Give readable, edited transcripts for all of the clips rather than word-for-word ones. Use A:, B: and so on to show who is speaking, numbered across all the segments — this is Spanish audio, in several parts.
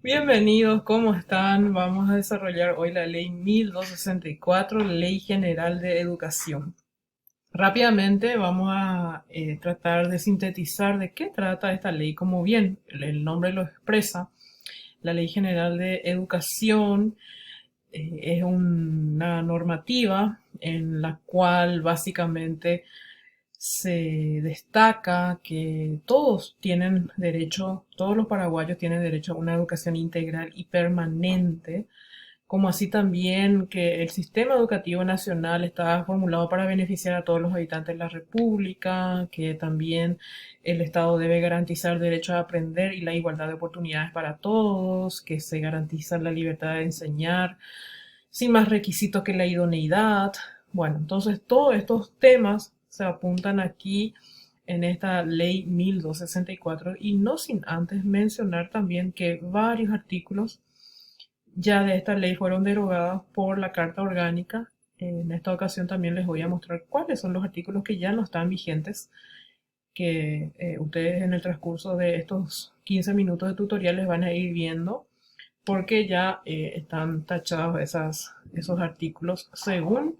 A: Bienvenidos, ¿cómo están? Vamos a desarrollar hoy la ley 1264, Ley General de Educación. Rápidamente vamos a tratar de sintetizar de qué trata esta ley. Como bien el nombre lo expresa, la Ley General de Educación es una normativa en la cual básicamente se destaca que todos tienen derecho, todos los paraguayos tienen derecho a una educación integral y permanente, como así también que el sistema educativo nacional está formulado para beneficiar a todos los habitantes de la República, que también el Estado debe garantizar el derecho a aprender y la igualdad de oportunidades para todos, que se garantiza la libertad de enseñar sin más requisitos que la idoneidad. Bueno, entonces todos estos temas se apuntan aquí en esta ley 1264 y no sin antes mencionar también que varios artículos ya de esta ley fueron derogados por la Carta Orgánica. En esta ocasión también les voy a mostrar cuáles son los artículos que ya no están vigentes, que ustedes en el transcurso de estos 15 minutos de tutoriales van a ir viendo porque ya están tachados esos artículos según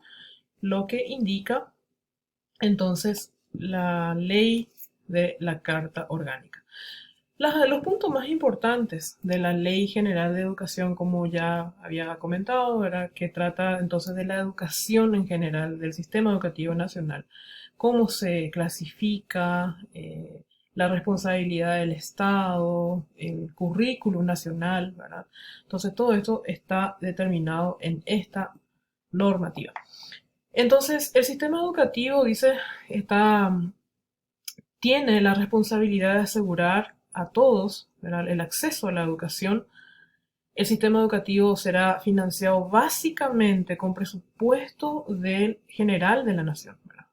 A: lo que indica entonces la ley de la Carta Orgánica. Los puntos más importantes de la Ley General de Educación, como ya había comentado, era que trata entonces de la educación en general, del sistema educativo nacional, cómo se clasifica, la responsabilidad del Estado, el currículum nacional, ¿verdad? Entonces todo esto está determinado en esta normativa. Entonces el sistema educativo, dice, tiene la responsabilidad de asegurar a todos, ¿verdad?, el acceso a la educación. El sistema educativo será financiado básicamente con presupuesto del general de la nación, ¿verdad?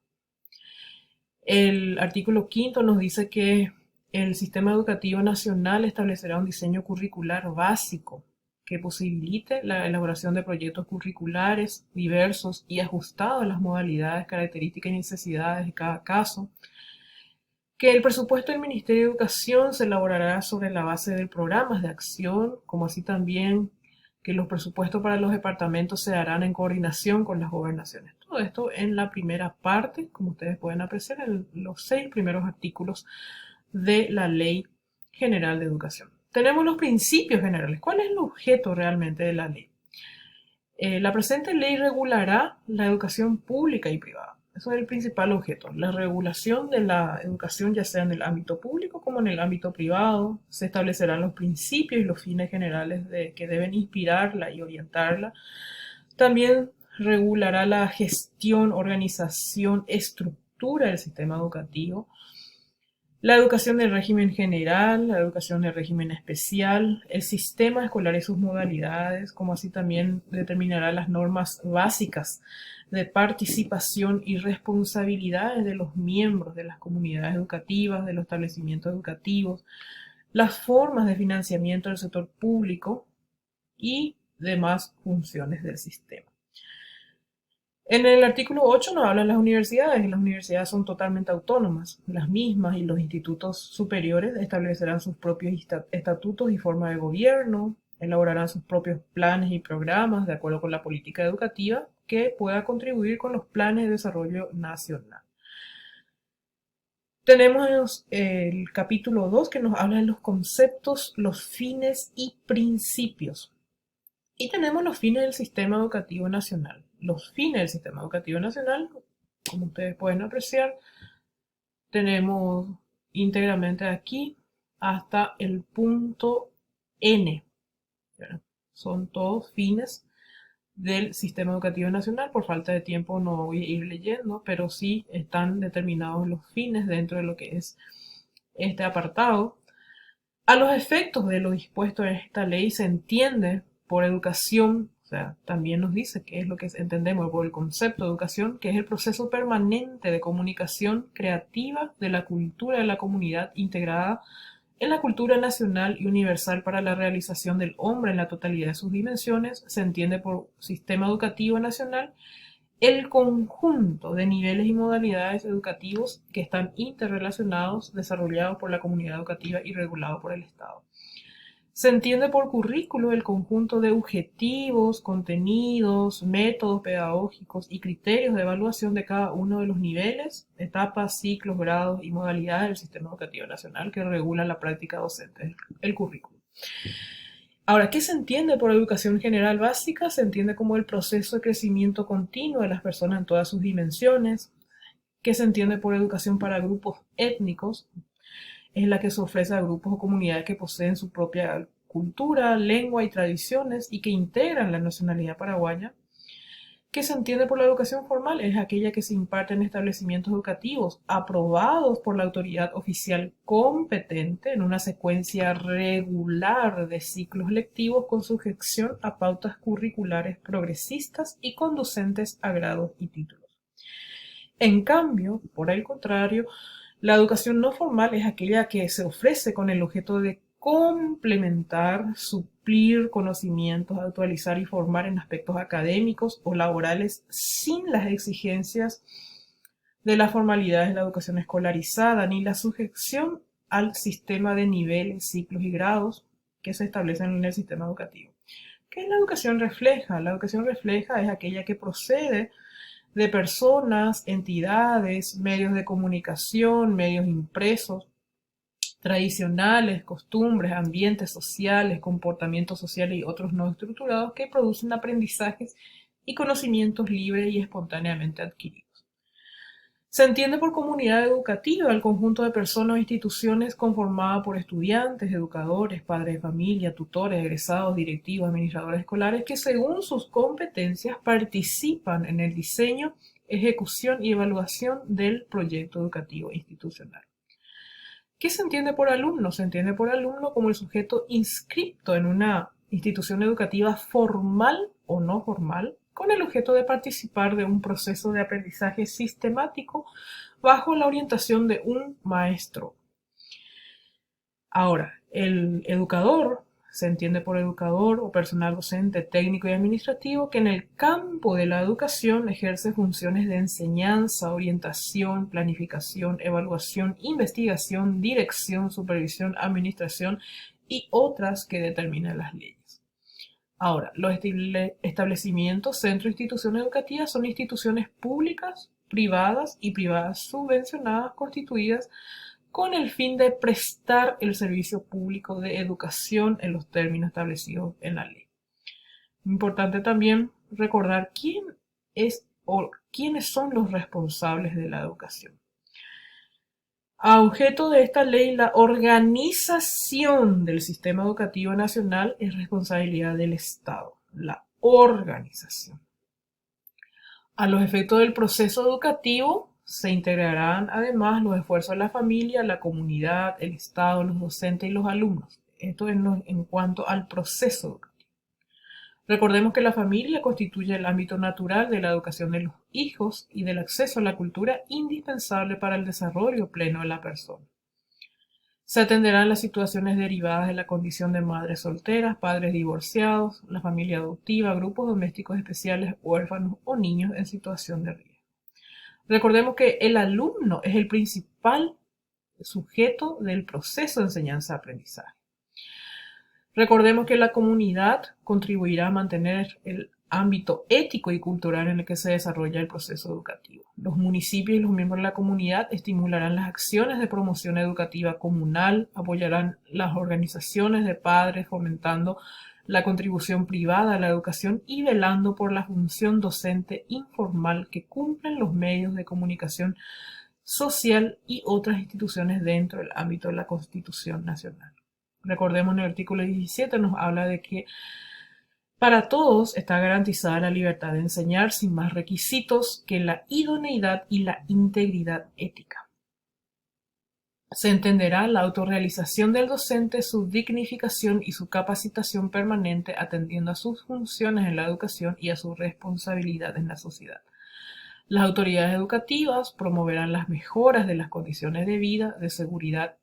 A: El artículo quinto nos dice que el sistema educativo nacional establecerá un diseño curricular básico que posibilite la elaboración de proyectos curriculares diversos y ajustados a las modalidades, características y necesidades de cada caso, que el presupuesto del Ministerio de Educación se elaborará sobre la base de programas de acción, como así también que los presupuestos para los departamentos se harán en coordinación con las gobernaciones. Todo esto en la primera parte, como ustedes pueden apreciar, en los 6 primeros artículos de la Ley General de Educación. Tenemos los principios generales. ¿Cuál es el objeto realmente de la ley? La presente ley regulará la educación pública y privada. Eso es el principal objeto, la regulación de la educación, ya sea en el ámbito público como en el ámbito privado. Se establecerán los principios y los fines generales que deben inspirarla y orientarla. También regulará la gestión, organización, estructura del sistema educativo, la educación del régimen general, la educación del régimen especial, el sistema escolar y sus modalidades, como así también determinará las normas básicas de participación y responsabilidades de los miembros de las comunidades educativas, de los establecimientos educativos, las formas de financiamiento del sector público y demás funciones del sistema. En el artículo 8 nos hablan las universidades, y las universidades son totalmente autónomas. Las mismas y los institutos superiores establecerán sus propios estatutos y forma de gobierno, elaborarán sus propios planes y programas de acuerdo con la política educativa que pueda contribuir con los planes de desarrollo nacional. Tenemos el capítulo 2 que nos habla de los conceptos, los fines y principios. Y tenemos los fines del sistema educativo nacional. Los fines del sistema educativo nacional, como ustedes pueden apreciar, tenemos íntegramente aquí hasta el punto N. Son todos fines del sistema educativo nacional. Por falta de tiempo no voy a ir leyendo, pero sí están determinados los fines dentro de lo que es este apartado. A los efectos de lo dispuesto en esta ley se entiende por educación, o sea, también nos dice qué es lo que entendemos por el concepto de educación, que es el proceso permanente de comunicación creativa de la cultura de la comunidad integrada en la cultura nacional y universal para la realización del hombre en la totalidad de sus dimensiones. Se entiende por sistema educativo nacional el conjunto de niveles y modalidades educativos que están interrelacionados, desarrollados por la comunidad educativa y regulados por el Estado. Se entiende por currículo el conjunto de objetivos, contenidos, métodos pedagógicos y criterios de evaluación de cada uno de los niveles, etapas, ciclos, grados y modalidades del Sistema Educativo Nacional que regula la práctica docente, el currículo. Ahora, ¿qué se entiende por educación general básica? Se entiende como el proceso de crecimiento continuo de las personas en todas sus dimensiones. ¿Qué se entiende por educación para grupos étnicos? Es la que se ofrece a grupos o comunidades que poseen su propia cultura, lengua y tradiciones y que integran la nacionalidad paraguaya. ¿Qué se entiende por la educación formal? Es aquella que se imparte en establecimientos educativos aprobados por la autoridad oficial competente en una secuencia regular de ciclos lectivos con sujeción a pautas curriculares progresistas y conducentes a grados y títulos. En cambio, por el contrario, la educación no formal es aquella que se ofrece con el objeto de complementar, suplir conocimientos, actualizar y formar en aspectos académicos o laborales sin las exigencias de la formalidad de la educación escolarizada ni la sujeción al sistema de niveles, ciclos y grados que se establecen en el sistema educativo. ¿Qué es la educación refleja? La educación refleja es aquella que procede de personas, entidades, medios de comunicación, medios impresos, tradicionales, costumbres, ambientes sociales, comportamientos sociales y otros no estructurados que producen aprendizajes y conocimientos libres y espontáneamente adquiridos. Se entiende por comunidad educativa el conjunto de personas o instituciones conformada por estudiantes, educadores, padres de familia, tutores, egresados, directivos, administradores escolares que según sus competencias participan en el diseño, ejecución y evaluación del proyecto educativo institucional. ¿Qué se entiende por alumno? Se entiende por alumno como el sujeto inscripto en una institución educativa formal o no formal, con el objeto de participar de un proceso de aprendizaje sistemático bajo la orientación de un maestro. Ahora, el educador se entiende por educador o personal docente, técnico y administrativo que en el campo de la educación ejerce funciones de enseñanza, orientación, planificación, evaluación, investigación, dirección, supervisión, administración y otras que determinan las leyes. Ahora, los establecimientos, centros e instituciones educativas son instituciones públicas, privadas y privadas subvencionadas constituidas con el fin de prestar el servicio público de educación en los términos establecidos en la ley. Importante también recordar quién es o quiénes son los responsables de la educación. A objeto de esta ley, la organización del sistema educativo nacional es responsabilidad del Estado, la organización. A los efectos del proceso educativo se integrarán además los esfuerzos de la familia, la comunidad, el Estado, los docentes y los alumnos. Esto en cuanto al proceso educativo. Recordemos que la familia constituye el ámbito natural de la educación de los hijos y del acceso a la cultura indispensable para el desarrollo pleno de la persona. Se atenderán las situaciones derivadas de la condición de madres solteras, padres divorciados, la familia adoptiva, grupos domésticos especiales, huérfanos o niños en situación de riesgo. Recordemos que el alumno es el principal sujeto del proceso de enseñanza-aprendizaje. Recordemos que la comunidad contribuirá a mantener el ámbito ético y cultural en el que se desarrolla el proceso educativo. Los municipios y los miembros de la comunidad estimularán las acciones de promoción educativa comunal, apoyarán las organizaciones de padres, fomentando la contribución privada a la educación y velando por la función docente informal que cumplen los medios de comunicación social y otras instituciones dentro del ámbito de la Constitución Nacional. Recordemos, en el artículo 17 nos habla de que para todos está garantizada la libertad de enseñar sin más requisitos que la idoneidad y la integridad ética. Se entenderá la autorrealización del docente, su dignificación y su capacitación permanente atendiendo a sus funciones en la educación y a su responsabilidad en la sociedad. Las autoridades educativas promoverán las mejoras de las condiciones de vida, de seguridad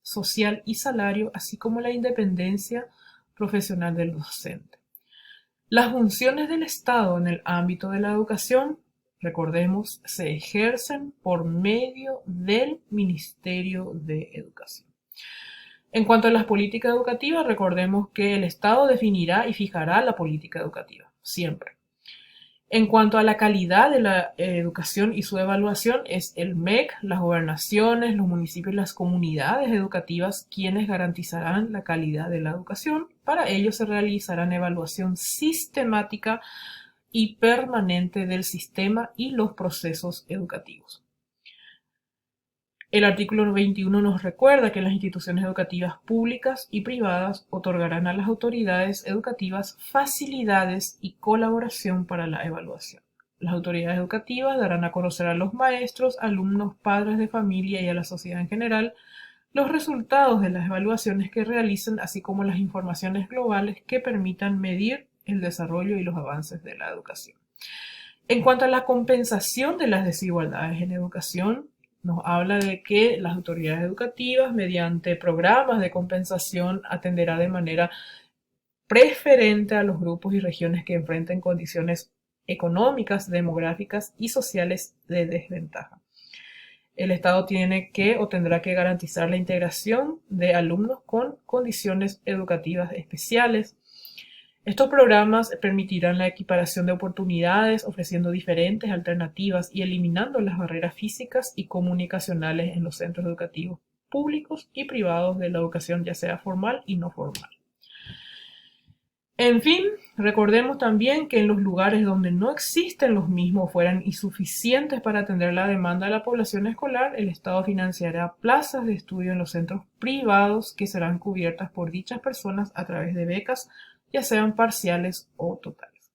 A: social y salario, así como la independencia profesional del docente. Las funciones del Estado en el ámbito de la educación, recordemos, se ejercen por medio del Ministerio de Educación. En cuanto a las políticas educativas, recordemos que el Estado definirá y fijará la política educativa, siempre. En cuanto a la calidad de la educación y su evaluación, es el MEC, las gobernaciones, los municipios y las comunidades educativas quienes garantizarán la calidad de la educación. Para ello se realizarán evaluación sistemática y permanente del sistema y los procesos educativos. El artículo 21 nos recuerda que las instituciones educativas públicas y privadas otorgarán a las autoridades educativas facilidades y colaboración para la evaluación. Las autoridades educativas darán a conocer a los maestros, alumnos, padres de familia y a la sociedad en general los resultados de las evaluaciones que realicen, así como las informaciones globales que permitan medir el desarrollo y los avances de la educación. En cuanto a la compensación de las desigualdades en educación, nos habla de que las autoridades educativas, mediante programas de compensación, atenderá de manera preferente a los grupos y regiones que enfrenten condiciones económicas, demográficas y sociales de desventaja. El Estado tiene que o tendrá que garantizar la integración de alumnos con condiciones educativas especiales. Estos programas permitirán la equiparación de oportunidades, ofreciendo diferentes alternativas y eliminando las barreras físicas y comunicacionales en los centros educativos públicos y privados de la educación, ya sea formal y no formal. En fin, recordemos también que en los lugares donde no existen los mismos fueran insuficientes para atender la demanda de la población escolar, el Estado financiará plazas de estudio en los centros privados que serán cubiertas por dichas personas a través de becas, ya sean parciales o totales.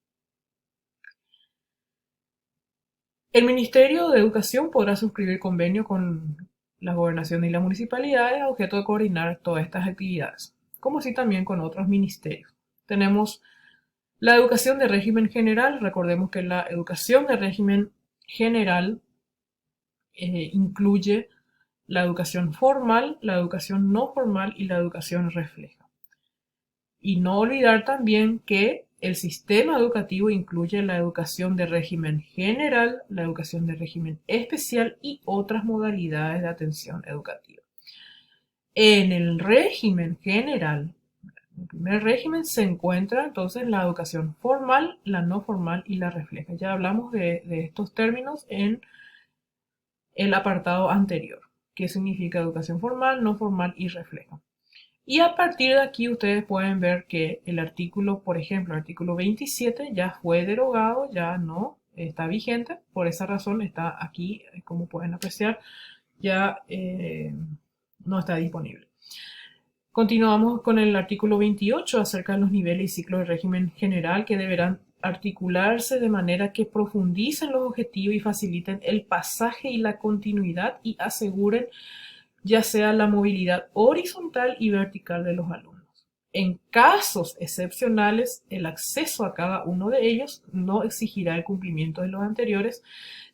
A: El Ministerio de Educación podrá suscribir convenio con las gobernaciones y las municipalidades a objeto de coordinar todas estas actividades, como así también con otros ministerios. Tenemos la educación de régimen general. Recordemos que la educación de régimen general incluye la educación formal, la educación no formal y la educación refleja. Y no olvidar también que el sistema educativo incluye la educación de régimen general, la educación de régimen especial y otras modalidades de atención educativa. En el régimen general, en el primer régimen, se encuentra entonces la educación formal, la no formal y la refleja. Ya hablamos de estos términos en el apartado anterior. ¿Qué significa educación formal, no formal y refleja? Y a partir de aquí ustedes pueden ver que el artículo, por ejemplo, el artículo 27 ya fue derogado, ya no está vigente. Por esa razón está aquí, como pueden apreciar, ya no está disponible. Continuamos con el artículo 28 acerca de los niveles y ciclos de régimen general que deberán articularse de manera que profundicen los objetivos y faciliten el pasaje y la continuidad y aseguren ya sea la movilidad horizontal y vertical de los alumnos. En casos excepcionales, el acceso a cada uno de ellos no exigirá el cumplimiento de los anteriores,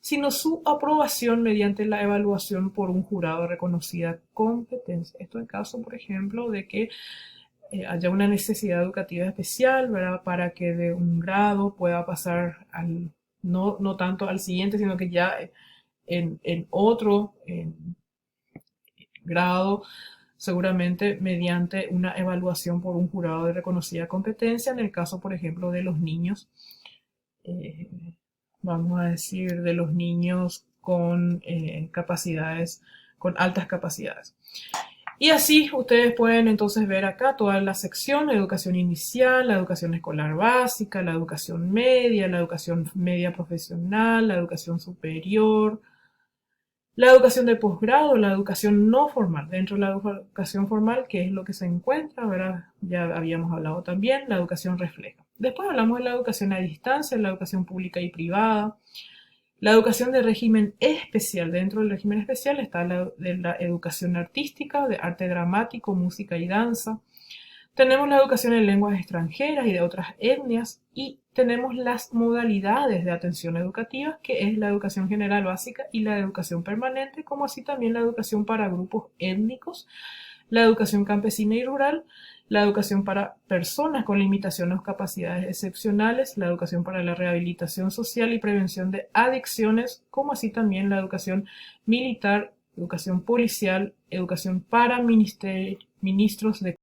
A: sino su aprobación mediante la evaluación por un jurado de reconocida competencia. Esto en caso, por ejemplo, de que haya una necesidad educativa especial, ¿verdad? Para que de un grado pueda pasar al, no tanto al siguiente, sino que ya en otro grado, seguramente mediante una evaluación por un jurado de reconocida competencia, en el caso, por ejemplo, de los niños, eh, vamos a decir, de los niños con capacidades, con altas capacidades. Y así ustedes pueden entonces ver acá toda la sección: la educación inicial, la educación escolar básica, la educación media profesional, la educación superior, la educación de posgrado, la educación no formal. Dentro de la educación formal, que es lo que se encuentra, ¿verdad? Ya habíamos hablado también, la educación refleja. Después hablamos de la educación a distancia, la educación pública y privada. La educación de régimen especial. Dentro del régimen especial está la educación artística, de arte dramático, música y danza. Tenemos la educación en lenguas extranjeras y de otras etnias, y tenemos las modalidades de atención educativa, que es la educación general básica y la educación permanente, como así también la educación para grupos étnicos, la educación campesina y rural, la educación para personas con limitaciones o capacidades excepcionales, la educación para la rehabilitación social y prevención de adicciones, como así también la educación militar educación policial, educación para ministros de